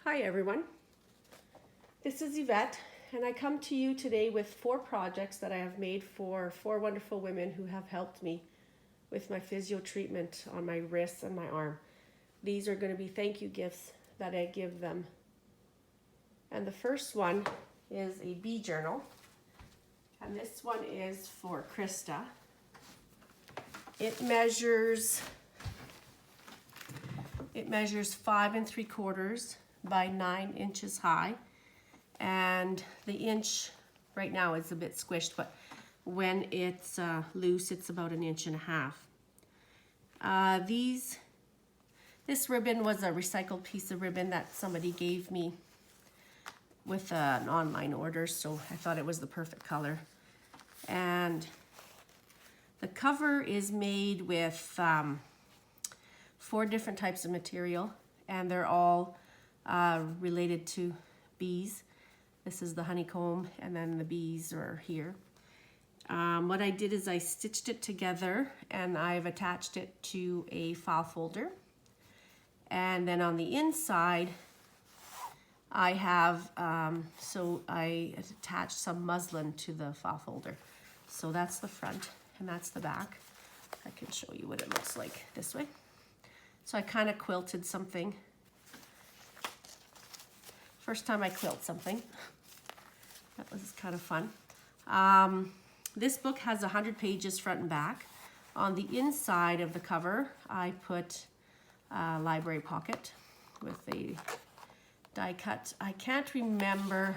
Hi everyone, this is Yvette and I come to you today with 4 projects that I have made for 4 wonderful women who have helped me with my physio treatment on my wrists and my arm. These are going to be thank you gifts that I give them. And the first one is a bee journal, and this one is for Christa. It measures 5 3/4 by 9 inches high, and the inch right now is a bit squished, but when it's loose it's about 1.5 inches. This ribbon was a recycled piece of ribbon that somebody gave me with an online order, so I thought it was the perfect color. And the cover is made with 4 different types of material, and they're all related to bees. This is the honeycomb, and then the bees are here. What I did is I stitched it together, and I've attached it to a file folder. And then on the inside, I have, I attached some muslin to the file folder. So that's the front, and that's the back. I can show you what it looks like this way. So I kind of quilted something. First time I quilt something. That was kind of fun. This book has 100 pages front and back. On the inside of the cover, I put a library pocket with a die cut. I can't remember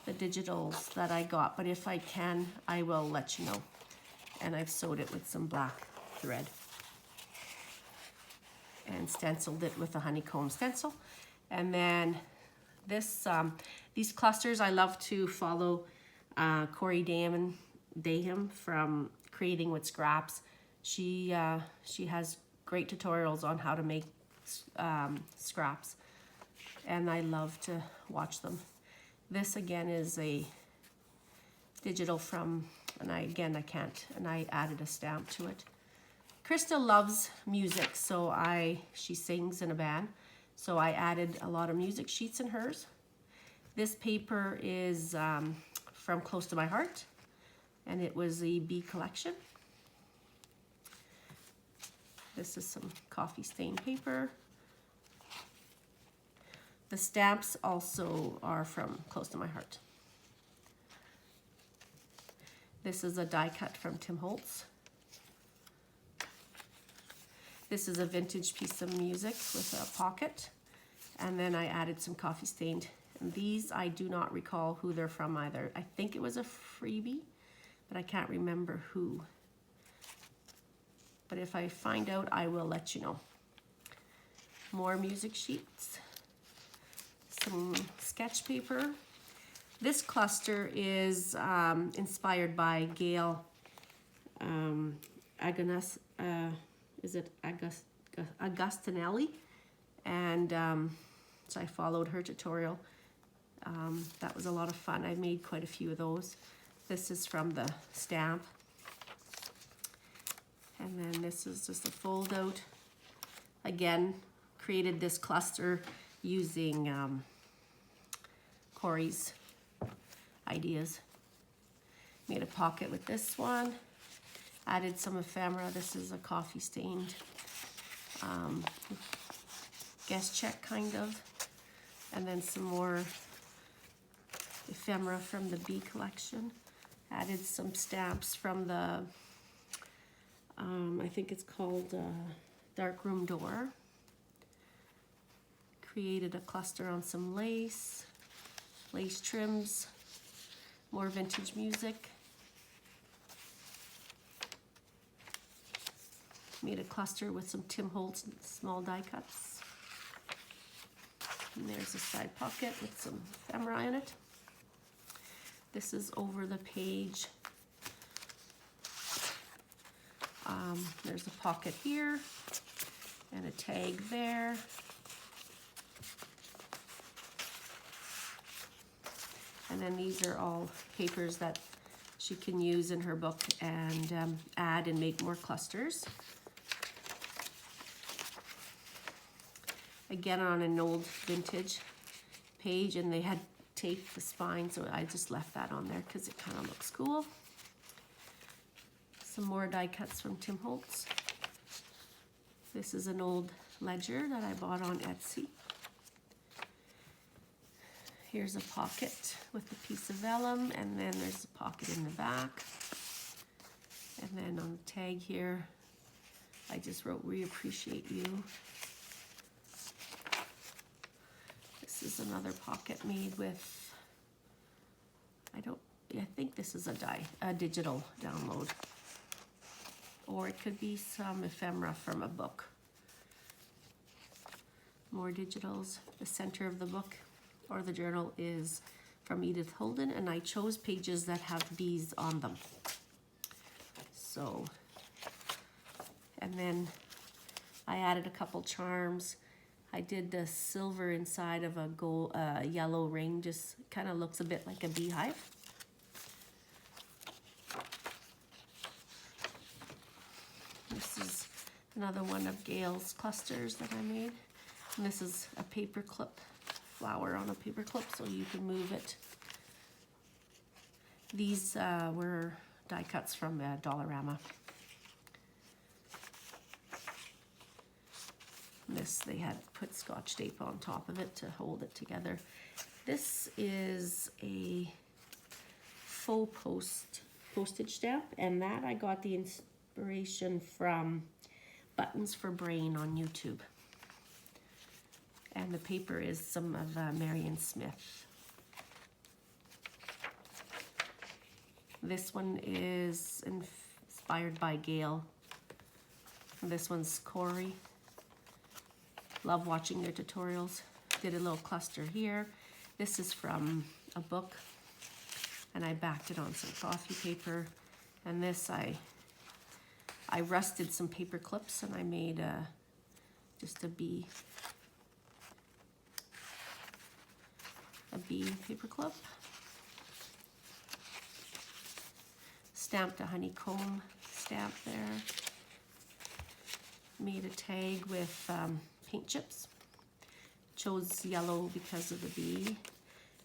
the digitals that I got, but if I can, I will let you know. And I've sewed it with some black thread and stenciled it with a honeycomb stencil. And then this, these clusters, I love to follow Corey Daham from Creating with Scraps. She has great tutorials on how to make scraps, and I love to watch them. This again is a digital from, and I added a stamp to it. Christa loves music, so she sings in a band, so I added a lot of music sheets in hers. This paper is from Close to My Heart, and it was a bee collection. This is some coffee stained paper. The stamps also are from Close to My Heart. This is a die cut from Tim Holtz. This is a vintage piece of music with a pocket. And then I added some coffee stained. And these, I do not recall who they're from either. I think it was a freebie, but I can't remember who. But if I find out, I will let you know. More music sheets. Some sketch paper. This cluster is inspired by Gail Augustinelli, and so I followed her tutorial. That was a lot of fun. I made quite a few of those. This is from the stamp, and then this is just a fold out. Again, created this cluster using Corey's ideas. Made a pocket with this one. Added some ephemera. This is a coffee stained guest check kind of. And then some more ephemera from the bee collection. Added some stamps from the, I think it's called Dark Room Door. Created a cluster on some lace trims, more vintage music. Made a cluster with some Tim Holtz small die cuts. And there's a side pocket with some ephemera in it. This is over the page. There's a pocket here and a tag there. And then these are all papers that she can use in her book and add and make more clusters. Again, on an old vintage page, and they had taped the spine, so I just left that on there because it kind of looks cool. Some more die cuts from Tim Holtz. This is an old ledger that I bought on Etsy. Here's a pocket with a piece of vellum, and then there's a pocket in the back. And then on the tag here, I just wrote, "We appreciate you." This is another pocket made with, I think this is a digital download. Or it could be some ephemera from a book. More digitals. The center of the book or the journal is from Edith Holden, and I chose pages that have bees on them. So, and then I added a couple charms. I did the silver inside of a gold, yellow ring, just kind of looks a bit like a beehive. This is another one of Gail's clusters that I made. And this is a paper clip, flower on a paper clip, so you can move it. These were die cuts from Dollarama. This, they had put Scotch tape on top of it to hold it together. This is a faux postage stamp, and that I got the inspiration from Buttons for Brain on YouTube. And the paper is some of Marion Smith. This one is inspired by Gail. This one's Corey. Love watching their tutorials. Did a little cluster here. This is from a book, and I backed it on some coffee paper. And this, I rusted some paper clips, and I made just a bee paper clip. Stamped a honeycomb stamp there. Made a tag with paint chips. Chose yellow because of the bee.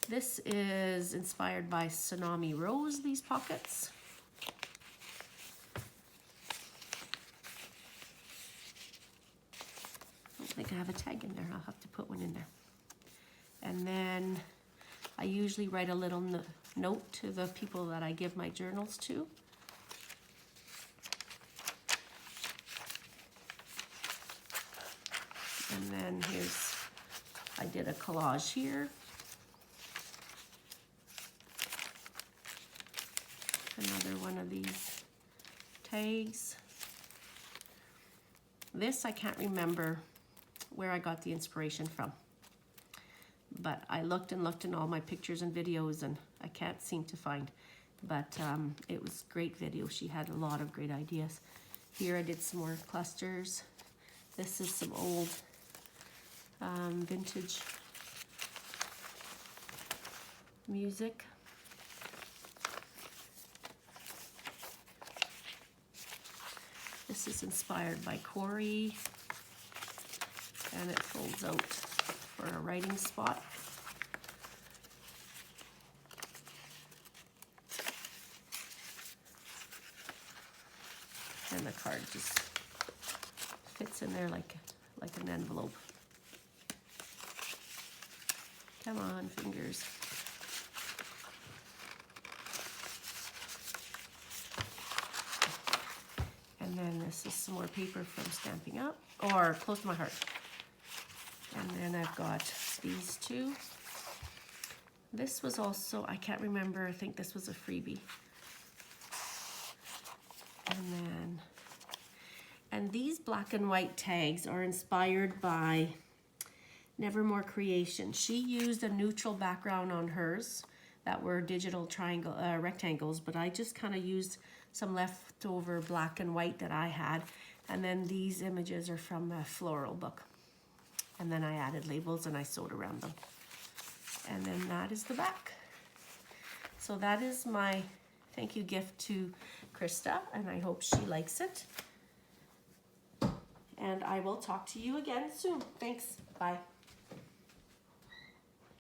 This is inspired by Tsunami Rose, these pockets. I don't think I have a tag in there. I'll have to put one in there. And then I usually write a little note to the people that I give my journals to. And then I did a collage here. Another one of these tags. This, I can't remember where I got the inspiration from, but I looked and looked in all my pictures and videos, and I can't seem to find, but it was a great video. She had a lot of great ideas. Here I did some more clusters. This is some old vintage music. This is inspired by Corey, and it folds out for a writing spot. And the card just fits in there like an envelope. Come on, fingers. And then this is some more paper from Stampin' Up, or Close to My Heart. And then I've got these two. This was also, I can't remember, I think this was a freebie. And these black and white tags are inspired by Nevermore Creation. She used a neutral background on hers that were digital rectangles, but I just kind of used some leftover black and white that I had. And then these images are from a floral book. And then I added labels and I sewed around them. And then that is the back. So that is my thank you gift to Christa, and I hope she likes it. And I will talk to you again soon. Thanks. Bye.